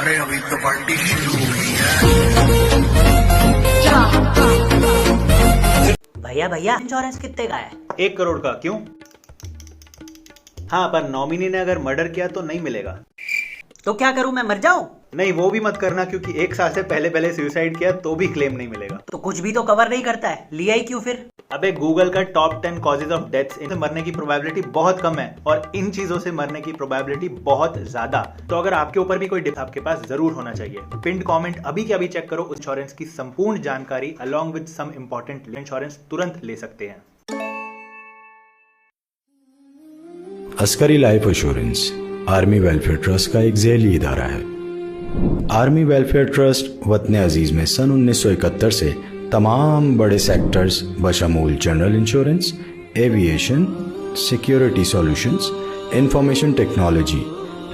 ارے ابھی تو پارٹی شروع ہوئی ہے. بھیا انشورنس کتنے کا ہے؟ 1 کروڑ کا. کیوں؟ ہاں، پر نامینی نے اگر مرڈر کیا تو نہیں ملے گا. تو کیا کروں، میں مر جاؤں؟ نہیں، وہ بھی مت کرنا، کیونکہ 1 سال سے پہلے سوسائڈ کیا تو بھی کلیم نہیں ملے گا. تو کچھ بھی تو کور نہیں کرتا ہے، لیا ہی کیوں پھر؟ ابے گوگل کا ٹاپ 10 کازز آف ڈیتھ، ان سے مرنے کی پروبیبلٹی بہت کم ہے اور ان چیزوں سے مرنے کی پروبیبلٹی بہت زیادہ. تو اگر آپ کے اوپر بھی کوئی ڈیتھ آپ کے پاس ضرور ہونا چاہیے. پنڈ کامنٹ ابھی کے ابھی چیک کرو. انشورنس کی سمپورن جانکاری along with some important insurance ترنت لے سکتے ہیں. عسکری life insurance army welfare trust کا ایک ذیلی ادارہ ہے. آرمی ویلفیئر ٹرسٹ وطن عزیز میں سن 1971 سے تمام بڑے سیکٹرز بشمول general insurance, aviation, security solutions, information technology,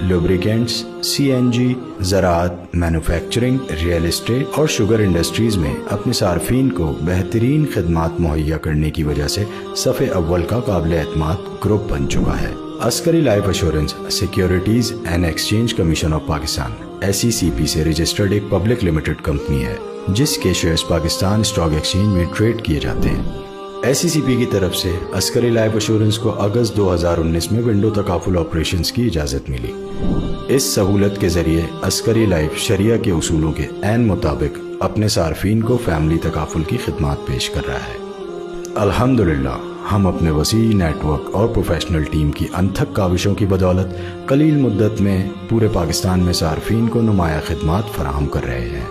lubricants, C N G, زراعت، مینوفیکچرنگ، ریئل اسٹیٹ اور شوگر انڈسٹریز میں اپنے صارفین کو بہترین خدمات مہیا کرنے کی وجہ سے صف اول کا قابل اعتماد گروپ بن چکا ہے. عسکری life insurance securities and exchange commission of Pakistan SECP سے رجسٹرڈ ایک پبلک لمیٹڈ کمپنی ہے جس کے شیئرز پاکستان اسٹاک ایکسچینج میں ٹریڈ کیے جاتے ہیں. SECP کی طرف سے عسکری لائف انشورنس کو اگست 2019 میں ونڈو تکافل آپریشنز کی اجازت ملی. اس سہولت کے ذریعے عسکری لائف شریعہ کے اصولوں کے عین مطابق اپنے صارفین کو فیملی تکافل کی خدمات پیش کر رہا ہے. الحمدللہ ہم اپنے وسیع نیٹ ورک اور پروفیشنل ٹیم کی انتھک کاوشوں کی بدولت قلیل مدت میں پورے پاکستان میں صارفین کو نمایاں خدمات فراہم کر رہے ہیں.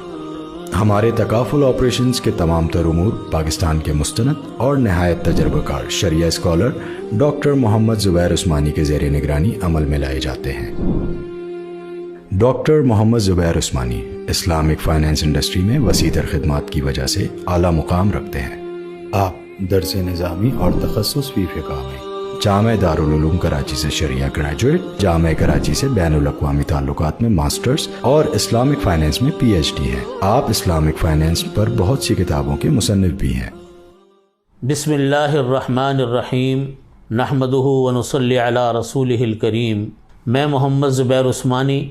ہمارے تکافل آپریشنز کے تمام تر امور پاکستان کے مستند اور نہایت تجربہ کار شریعہ اسکالر ڈاکٹر محمد زبیر عثمانی کے زیر نگرانی عمل میں لائے جاتے ہیں. ڈاکٹر محمد زبیر عثمانی اسلامک فائنانس انڈسٹری میں وسیع تر خدمات کی وجہ سے اعلیٰ مقام رکھتے ہیں. آپ درس نظامی اور تخصص فی فقہ میں جامعہ دارالعلوم کراچی سے شریعہ گریجویٹ، جامعہ کراچی سے بین الاقوامی تعلقات میں ماسٹرز اور اسلامک فائنانس میں PhD ہیں. آپ اسلامک فائنانس پر بہت سی کتابوں کے مصنف بھی ہیں. بسم اللہ الرحمن الرحیم، نحمدہ ونصلی علی رسولہ الکریم. میں محمد زبیر عثمانی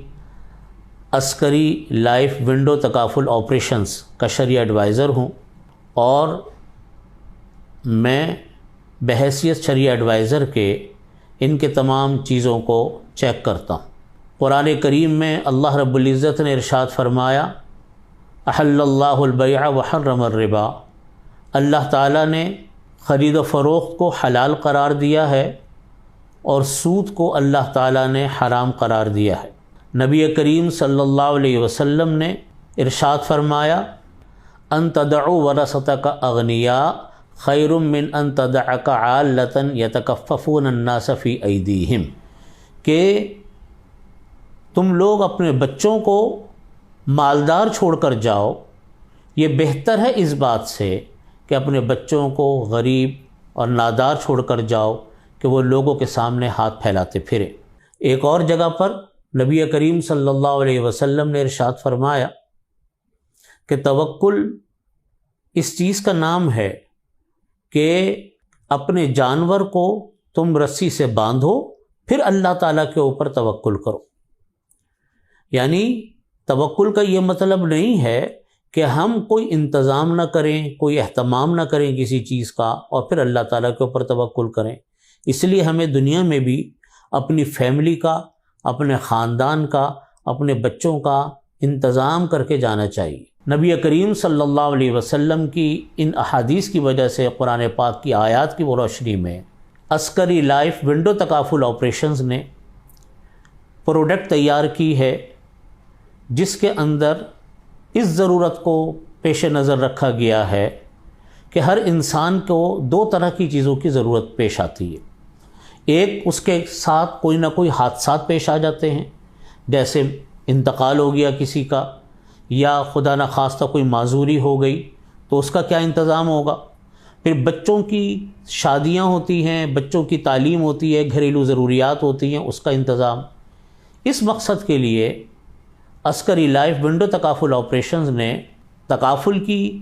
عسکری لائف ونڈو تکافل آپریشنز کا شرعی ایڈوائزر ہوں اور میں بحیثیت شرعی ایڈوائزر کے ان کے تمام چیزوں کو چیک کرتا ہوں. قرآن کریم میں اللہ رب العزت نے ارشاد فرمایا، احل اللہ البیع وحرم الربا. اللہ تعالیٰ نے خرید و فروخت کو حلال قرار دیا ہے اور سود کو اللہ تعالیٰ نے حرام قرار دیا ہے. نبی کریم صلی اللہ علیہ وسلم نے ارشاد فرمایا، ان تدعوا ورثتک اغنیاء خیر من ان تدعک عالۃ یتکففون الناس فی ایدیہم، کہ تم لوگ اپنے بچوں کو مالدار چھوڑ کر جاؤ، یہ بہتر ہے اس بات سے کہ اپنے بچوں کو غریب اور نادار چھوڑ کر جاؤ کہ وہ لوگوں کے سامنے ہاتھ پھیلاتے پھرے. ایک اور جگہ پر نبی کریم صلی اللہ علیہ وسلم نے ارشاد فرمایا کہ توکل اس چیز کا نام ہے کہ اپنے جانور کو تم رسی سے باندھو پھر اللہ تعالیٰ کے اوپر توکل کرو. یعنی توکل کا یہ مطلب نہیں ہے کہ ہم کوئی انتظام نہ کریں، کوئی اہتمام نہ کریں کسی چیز کا اور پھر اللہ تعالیٰ کے اوپر توکل کریں. اس لیے ہمیں دنیا میں بھی اپنی فیملی کا، اپنے خاندان کا، اپنے بچوں کا انتظام کر کے جانا چاہیے. نبی کریم صلی اللہ علیہ وسلم کی ان احادیث کی وجہ سے قرآن پاک کی آیات کی روشنی میں عسکری لائف ونڈو تکافل آپریشنز نے پروڈکٹ تیار کی ہے جس کے اندر اس ضرورت کو پیش نظر رکھا گیا ہے کہ ہر انسان کو 2 طرح کی چیزوں کی ضرورت پیش آتی ہے. ایک، اس کے ساتھ کوئی نہ کوئی حادثات پیش آ جاتے ہیں، جیسے انتقال ہو گیا کسی کا، یا خدا نخواستہ کوئی معذوری ہو گئی تو اس کا کیا انتظام ہوگا. پھر بچوں کی شادیاں ہوتی ہیں، بچوں کی تعلیم ہوتی ہے، گھریلو ضروریات ہوتی ہیں، اس کا انتظام. اس مقصد کے لیے عسکری لائف ونڈو تکافل آپریشنز نے تکافل کی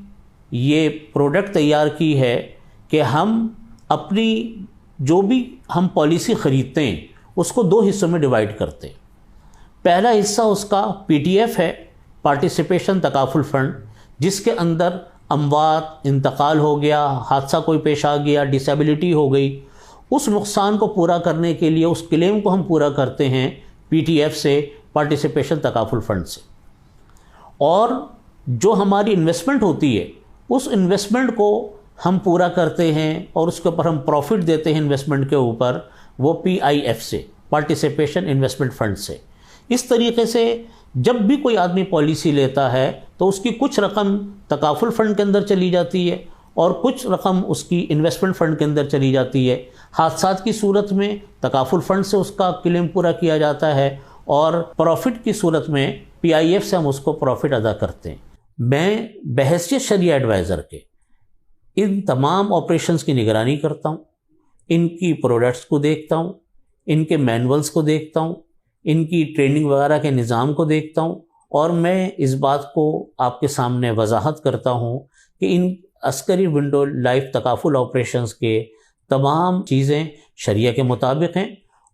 یہ پروڈکٹ تیار کی ہے کہ ہم اپنی جو بھی ہم پالیسی خریدتے ہیں اس کو 2 حصوں میں ڈیوائیڈ کرتے ہیں۔ پہلا حصہ اس کا PTF ہے، پارٹیسپیشن تکافل فنڈ، جس کے اندر اموات، انتقال ہو گیا، حادثہ کوئی پیش آ گیا، ڈسیبلٹی ہو گئی، اس نقصان کو پورا کرنے کے لیے اس کلیم کو ہم پورا کرتے ہیں PTF سے، پارٹیسپیشن تکافل فنڈ سے۔ اور جو ہماری انویسٹمنٹ ہوتی ہے اس انویسٹمنٹ کو ہم پورا کرتے ہیں اور اس کے اوپر ہم پروفٹ دیتے ہیں انویسٹمنٹ کے اوپر، وہ PIF سے، پارٹیسپیشن انویسٹمنٹ فنڈ سے۔ اس طریقے سے جب بھی کوئی آدمی پالیسی لیتا ہے تو اس کی کچھ رقم تکافل فنڈ کے اندر چلی جاتی ہے اور کچھ رقم اس کی انویسٹمنٹ فنڈ کے اندر چلی جاتی ہے۔ حادثات کی صورت میں تکافل فنڈ سے اس کا کلیم پورا کیا جاتا ہے اور پروفٹ کی صورت میں PIF سے ہم اس کو پروفٹ ادا کرتے ہیں۔ میں بحیثیت شرعیہ ایڈوائزر کے ان تمام آپریشنز کی نگرانی کرتا ہوں، ان کی پروڈکٹس کو دیکھتا ہوں، ان کے مینولز کو دیکھتا ہوں، ان کی ٹریننگ وغیرہ کے نظام کو دیکھتا ہوں، اور میں اس بات کو آپ کے سامنے وضاحت کرتا ہوں کہ ان عسکری ونڈو لائف تکافل آپریشنز کے تمام چیزیں شریعہ کے مطابق ہیں،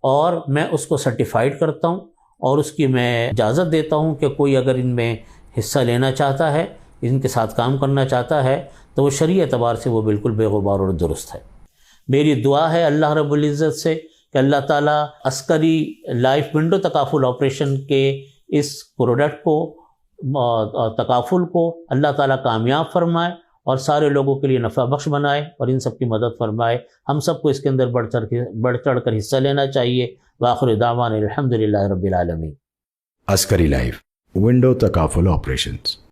اور میں اس کو سرٹیفائیڈ کرتا ہوں اور اس کی میں اجازت دیتا ہوں کہ کوئی اگر ان میں حصہ لینا چاہتا ہے، ان کے ساتھ کام کرنا چاہتا ہے، تو وہ شرعی اعتبار سے وہ بالکل بے غبار اور درست ہے۔ میری دعا ہے اللہ رب العزت سے کہ اللہ تعالیٰ عسکری لائف ونڈو تکافل آپریشن کے اس پروڈکٹ کو، تکافل کو اللہ تعالیٰ کامیاب فرمائے اور سارے لوگوں کے لیے نفع بخش بنائے اور ان سب کی مدد فرمائے۔ ہم سب کو اس کے اندر بڑھ چڑھ کر حصہ لینا چاہیے۔ وآخر دعوانا الحمدللہ رب العالمین۔ عسکری لائف ونڈو تکافل آپریشنز۔